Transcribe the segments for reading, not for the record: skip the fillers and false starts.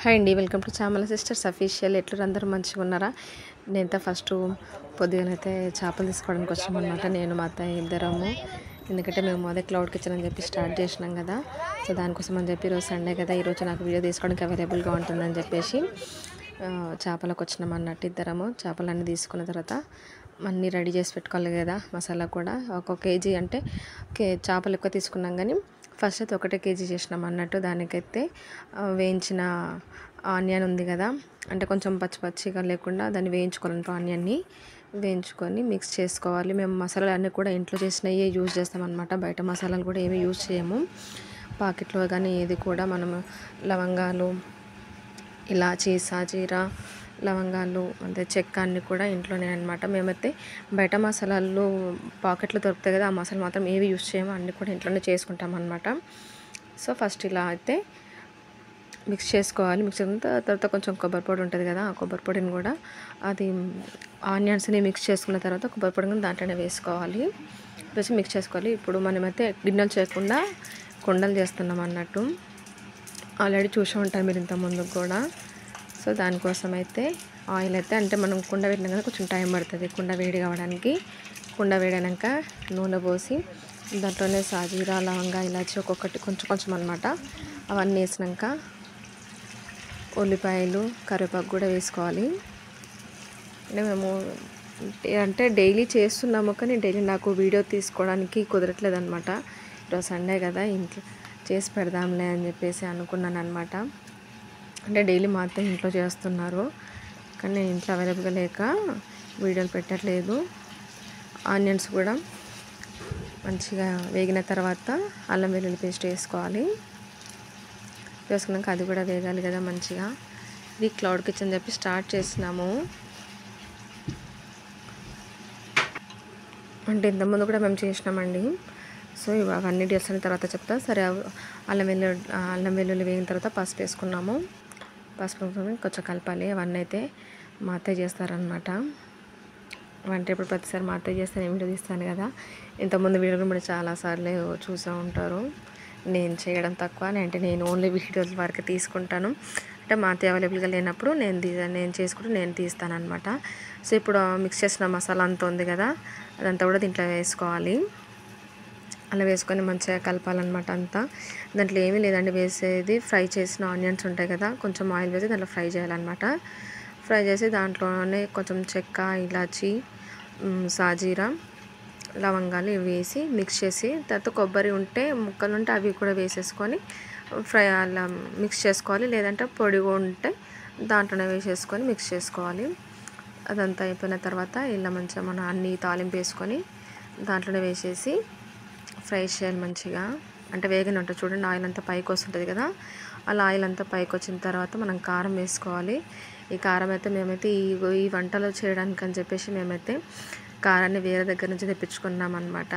Hi అండి, welcome to Chamala sisters official. ఎట్లా అందరూ మంచిగా ఉన్నారా? నేనైతే ఫస్ట్ పొద్దుగానైతే చేపలు తీసుకోవడానికి వచ్చామన్నమాట. నేను మా అత్తయ్య ఇద్దరము. ఎందుకంటే మేము అదే క్లౌడ్ కిచెన్ అని చెప్పి స్టార్ట్ చేసినాం కదా. సో దానికోసం అని చెప్పి ఈరోజు సండే కదా, ఈరోజు నాకు వీడియో తీసుకోవడానికి అవైలబుల్గా ఉంటుందని చెప్పేసి చేపలకు వచ్చినాం అన్నట్టు ఇద్దరము. చేపలన్నీ తీసుకున్న తర్వాత అన్నీ రెడీ చేసి పెట్టుకోవాలి కదా. మసాలా కూడా ఒక కేజీ అంటే చేపలు ఎక్కువ తీసుకున్నాం కానీ ఫస్ట్ అయితే 1 కేజీ చేసినాం అన్నట్టు. దానికైతే వేయించిన ఆనియన్ ఉంది కదా, అంటే కొంచెం పచ్చిగా లేకుండా దాన్ని వేయించుకోవాలంటే ఆనియన్ని వేయించుకొని మిక్స్ చేసుకోవాలి. మేము మసాలాలు అన్నీ కూడా ఇంట్లో చేసినవి యూజ్ చేస్తామన్నమాట. బయట మసాలాలు కూడా ఏమీ యూజ్ చేయము. పాకెట్లో కానీ ఏది కూడా మనము లవంగాలు, ఇలాచీ, సాజీరా, లవంగాలు అంటే చెక్క అన్నీ కూడా ఇంట్లోనే అనమాట. మేమైతే బయట మసాలాలు పాకెట్లో దొరుకుతాయి కదా, ఆ మసాలా మాత్రం ఏవి యూజ్ చేయము, అన్నీ కూడా ఇంట్లోనే చేసుకుంటాం అనమాట. సో ఫస్ట్ ఇలా అయితే మిక్స్ చేసుకోవాలి. మిక్స్ చేసిన తర్వాత కొంచెం కొబ్బరి పొడి ఉంటుంది కదా, ఆ కొబ్బరి పొడిని కూడా అది ఆనియన్స్ని మిక్స్ చేసుకున్న తర్వాత కొబ్బరి పొడిని దాంట్లోనే వేసుకోవాలి. వేసి మిక్స్ చేసుకోవాలి. ఇప్పుడు మనమైతే గిన్నెలు చేయకుండా కుండలు చేస్తున్నాం అన్నట్టు. ఆల్రెడీ చూసి ఉంటారు మీరు ఇంత ముందుకు కూడా. సో దానికోసం అయితే ఆయిల్ అయితే అంటే మనం కుండ పెట్టినా కదా కొంచెం టైం పడుతుంది కుండ వేడి కావడానికి. కుండ వేడినాక నూనె పోసి దాంట్లోనే సాజీరా, లవంగా, ఇలాచి ఒక్కొక్కటి కొంచెం కొంచెం అనమాట. అవన్నీ వేసినాక ఉల్లిపాయలు, కరివేపాకు కూడా వేసుకోవాలి. అంటే మేము అంటే డైలీ చేస్తున్నాము కానీ డైలీ నాకు వీడియో తీసుకోవడానికి కుదరట్లేదు అనమాట. ఈరోజు సండే కదా, ఇంట్లో చేసి పెడదాంలే అని చెప్పేసి అనుకున్నాను అనమాట. అంటే డైలీ మా అత్త ఇంట్లో చేస్తున్నారు కానీ నేను ఇంట్లో అవైలబుల్గా లేక వీడియోలు పెట్టట్లేదు. ఆనియన్స్ కూడా మంచిగా వేగిన తర్వాత అల్లం వెల్లుల్లి పేస్ట్ వేసుకోవాలి. వేసుకున్నాక అది కూడా వేగాలి కదా మంచిగా. ఇది క్లౌడ్ కిచెన్ చెప్పి స్టార్ట్ చేసినాము. అంటే ఇంతకుముందు కూడా మేము చేసినామండి. సో అవన్నీ డీటెయిల్స్ అయిన తర్వాత చెప్తా. సరే, అల్లం వెల్లుల్లి వేగిన తర్వాత పసుపు వేసుకున్నాము. పసుపు కొంచెం కలపాలి. అవన్నీ అయితే మా అత్తయ్య చేస్తారనమాట. వంట ఇప్పుడు ప్రతిసారి మా అత్తయ్య చేస్తే నేను వీడియో తీస్తాను కదా. ఇంతకుముందు వీడియోలు కూడా చాలాసార్లు చూసూ ఉంటారు. నేను చేయడం తక్కువ, అంటే నేను ఓన్లీ వీడియోల వరకు తీసుకుంటాను. అంటే మా అత్తయ్య అవైలబుల్గా లేనప్పుడు నేను చేసుకుంటూ నేను తీస్తాను అనమాట. సో ఇప్పుడు మిక్స్ చేసిన మసాలా అంతా ఉంది కదా, అదంతా కూడా దీంట్లో వేసుకోవాలి. అలా వేసుకొని మంచిగా కలపాలన్నమాట అంతా. దాంట్లో ఏమీ లేదండి వేసేది, ఫ్రై చేసిన ఆనియన్స్ ఉంటాయి కదా, కొంచెం ఆయిల్ వేసి దాంట్లో ఫ్రై చేయాలన్నమాట. ఫ్రై చేసి దాంట్లోనే కొంచెం చెక్క, ఇలాచి, సాజీరా, లవంగాలు ఇవి వేసి మిక్స్ చేసి తర్వాత కొబ్బరి ఉంటే ముక్కలు ఉంటే అవి కూడా వేసేసుకొని ఫ్రై అలా మిక్స్ చేసుకోవాలి. లేదంటే పొడి ఉంటే దాంట్లోనే వేసేసుకొని మిక్స్ చేసుకోవాలి. అదంతా అయిపోయిన తర్వాత ఇలా మంచిగా మనం అన్నీ తాలింపు వేసుకొని దాంట్లోనే వేసేసి ఫ్రై చేయాలి మంచిగా. అంటే వేగన ఉంటుంది చూడండి, ఆయిల్ అంతా పైకి వస్తుంటుంది కదా, అలా ఆయిల్ అంతా పైకి వచ్చిన తర్వాత మనం కారం వేసుకోవాలి. ఈ కారం అయితే మేమైతే ఈ వంటలో చేయడానికి అని చెప్పేసి మేమైతే కారాన్ని వేరే దగ్గర నుంచి తెప్పించుకున్నాం అనమాట.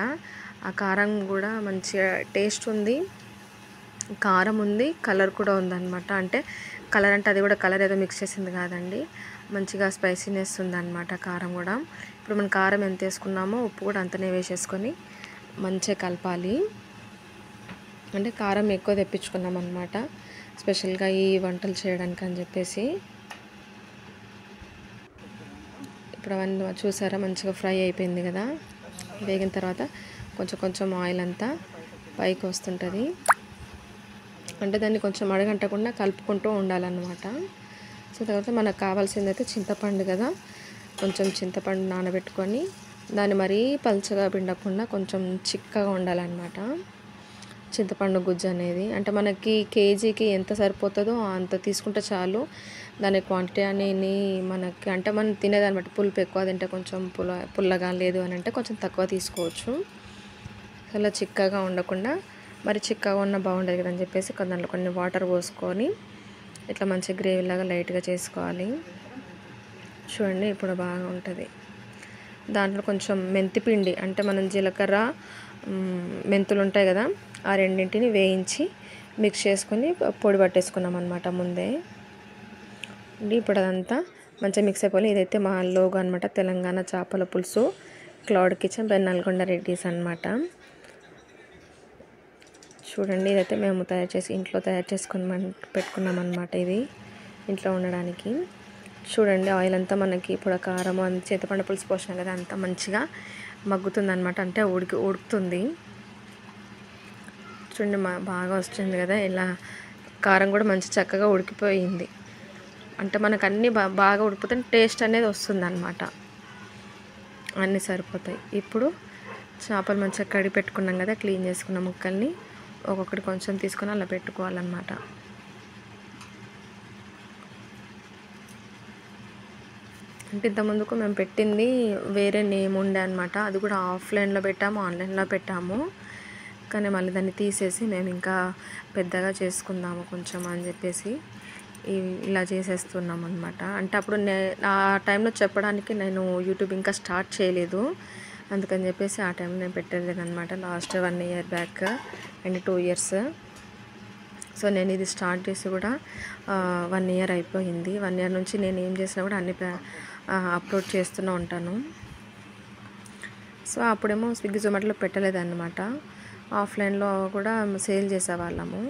ఆ కారం కూడా మంచిగా టేస్ట్ ఉంది, కారం ఉంది, కలర్ కూడా ఉందన్నమాట. అంటే కలర్ అంటే అది కూడా కలర్ ఏదో మిక్స్ చేసింది కాదండి, మంచిగా స్పైసీనెస్ ఉందన్నమాట కారం కూడా. ఇప్పుడు మనం కారం ఎంత వేసుకున్నామో ఉప్పు కూడా అంతనే వేసేసుకొని మంచిగా కలపాలి. అంటే కారం ఎక్కువ తెప్పించుకున్నాం అనమాట స్పెషల్గా ఈ వంటలు చేయడానికి అని చెప్పేసి. ఇప్పుడు అవన్నీ చూసారా మంచిగా ఫ్రై అయిపోయింది కదా. వేగిన తర్వాత కొంచెం కొంచెం ఆయిల్ అంతా పైకి వస్తుంటుంది. అంటే దాన్ని కొంచెం అడగంటకుండా కలుపుకుంటూ ఉండాలన్నమాట. సో తర్వాత మనకు కావాల్సింది అయితే చింతపండు కదా, కొంచెం చింతపండు నానబెట్టుకొని దాన్ని మరీ పల్చగా పిండకుండా కొంచెం చిక్కగా ఉండాలన్నమాట చింతపండు గుజ్జు అనేది. అంటే మనకి కేజీకి ఎంత సరిపోతుందో అంత తీసుకుంటే చాలు. దాని క్వాంటిటీ అనేది మనకి అంటే మనం తినేదాన్ని బట్టి, పులుపు ఎక్కువ తింటే కొంచెం పుల్లగా, లేదు అని అంటే కొంచెం తక్కువ తీసుకోవచ్చు. అలా చిక్కగా ఉండకుండా మరి చిక్కగా ఉన్న బాగుండదు కదా అని చెప్పేసి దాంట్లో కొన్ని వాటర్ పోసుకొని ఇట్లా మంచి గ్రేవీలాగా లైట్గా చేసుకోవాలి. చూడండి ఇప్పుడు బాగా ఉంటుంది. దాంట్లో కొంచెం మెంతిపిండి అంటే మనం జీలకర్ర, మెంతులు ఉంటాయి కదా, ఆ రెండింటిని వేయించి మిక్స్ చేసుకొని పొడి పట్టేసుకున్నాం అనమాట ముందే. ఇప్పుడు అదంతా మంచిగా మిక్స్ అయిపోయి ఇదైతే మా లోగో అనమాట, తెలంగాణ చేపల పులుసు cloud kitchen by Nalgonda Reddy's అనమాట. చూడండి ఇదైతే మేము ఇంట్లో తయారు చేసుకుని పెట్టుకున్నాం అనమాట. ఇది ఇంట్లో ఉండడానికి. చూడండి ఆయిల్ అంతా మనకి ఇప్పుడు కారం చింతపండు పులుసు పోసినాం కదా అంతా మంచిగా మగ్గుతుందన్నమాట, అంటే ఉడుకుతుంది. చూడండి బాగా వస్తుంది కదా, ఇలా కారం కూడా మంచి చక్కగా ఉడికిపోయింది. అంటే మనకు అన్నీ బాగా ఉడికిపోతే టేస్ట్ అనేది వస్తుంది అన్నమాట, అన్నీ సరిపోతాయి. ఇప్పుడు చేపలు మంచిగా కడిగి పెట్టుకున్నాం కదా, క్లీన్ చేసుకున్న ముక్కల్ని ఒక్కొక్కటి కొంచెం తీసుకొని అలా పెట్టుకోవాలన్నమాట. అంటే ఇంతకుముందుకు మేము పెట్టింది వేరే నేమ్ ఉండే అనమాట, అది కూడా ఆఫ్లైన్లో పెట్టాము, ఆన్లైన్లో పెట్టాము. కానీ మళ్ళీ దాన్ని తీసేసి మేము ఇంకా పెద్దగా చేసుకుందాము కొంచెం అని చెప్పేసి ఇలా చేసేస్తున్నాం అనమాట. అంటే అప్పుడు ఆ టైంలో చెప్పడానికి నేను యూట్యూబ్ ఇంకా స్టార్ట్ చేయలేదు, అందుకని చెప్పేసి ఆ టైంలో నేను పెట్టలేదన్నమాట. Last 1 year back and 2 years. So నేను ఇది స్టార్ట్ చేసి కూడా 1 ఇయర్ అయిపోయింది. 1 ఇయర్ నుంచి నేను ఏం చేసినా కూడా అన్ని అప్లోడ్ చేస్తూనే ఉంటాను. సో అప్పుడేమో స్విగ్గీ జొమాటోలో పెట్టలేదన్నమాట, ఆఫ్లైన్లో కూడా సేల్ చేసేవాళ్ళము.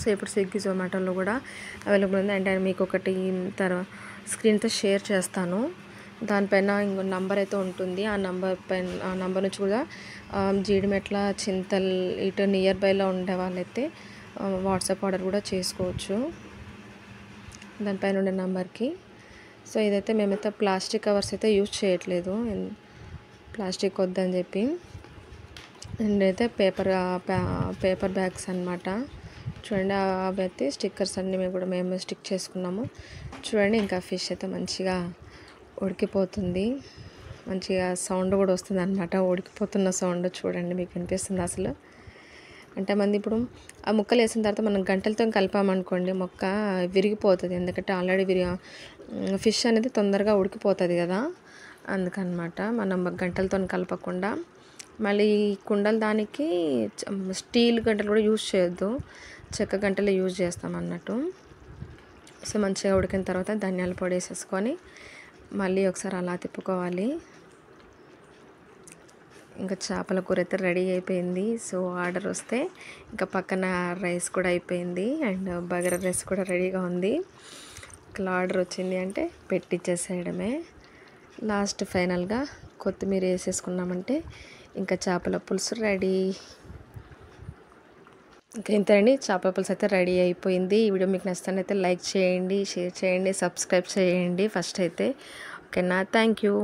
సో ఇప్పుడు స్విగ్గీ జొమాటోలో కూడా అవైలబుల్ ఉంది. అంటే మీకు ఒకటి స్క్రీన్తో షేర్ చేస్తాను, దానిపైన ఇంకో నంబర్ అయితే ఉంటుంది. ఆ నంబర్ నుంచి కూడా జీడిమెట్ల, చింతల్ ఇటు నియర్ బైలో ఉండే వాళ్ళైతే వాట్సాప్ ఆర్డర్ కూడా చేసుకోవచ్చు దానిపైన ఉండే నెంబర్కి. సో ఇదైతే మేమైతే ప్లాస్టిక్ కవర్స్ అయితే యూజ్ చేయట్లేదు, ప్లాస్టిక్ వద్దని చెప్పి. అండ్ అయితే పేపర్ బ్యాగ్స్ అన్నమాట. చూడండి అవి అయితే స్టిక్కర్స్ అన్నీ మేము స్టిక్ చేసుకున్నాము. చూడండి ఇంకా ఫిష్ అయితే మంచిగా ఉడికిపోతుంది, మంచిగా సౌండ్ కూడా వస్తుంది అన్నమాట, ఉడికిపోతున్న సౌండ్ చూడండి మీకు వినిపిస్తుంది అసలు. అంటే మంది ఇప్పుడు ఆ ముక్కలు వేసిన తర్వాత మనం గంటలతో కలిపామనుకోండి మొక్క విరిగిపోతుంది, ఎందుకంటే ఆల్రెడీ ఫిష్ అనేది తొందరగా ఉడికిపోతుంది కదా, అందుకనమాట మనం గంటలతో కలపకుండా. మళ్ళీ కుండలు దానికి స్టీల్ గంటలు కూడా యూజ్ చేయొద్దు, చెక్క గంటలు యూజ్ చేస్తాం అన్నట్టు. సో మంచిగా ఉడికిన తర్వాత ధనియాల పొడి వేసేసుకొని మళ్ళీ ఒకసారి అలా తిప్పుకోవాలి. ఇంకా చేపల కూర అయితే రెడీ అయిపోయింది. సో ఆర్డర్ వస్తే ఇంకా పక్కన రైస్ కూడా అయిపోయింది అండ్ బగారా రైస్ కూడా రెడీగా ఉంది. ఇక్కడ ఆర్డర్ వచ్చింది అంటే పెట్టిచ్చేసేయడమే. లాస్ట్ ఫైనల్గా కొత్తిమీర వేసేసుకున్నామంటే ఇంకా చేపల పులుసు రెడీ. ఇంకా ఇంతేనండి, చేపల పులుసు అయితే రెడీ అయిపోయింది. ఈ వీడియో మీకు నచ్చినట్లయితే లైక్ చేయండి, షేర్ చేయండి, సబ్స్క్రైబ్ చేయండి ఫస్ట్ అయితే. ఓకేనా, థ్యాంక్ యూ.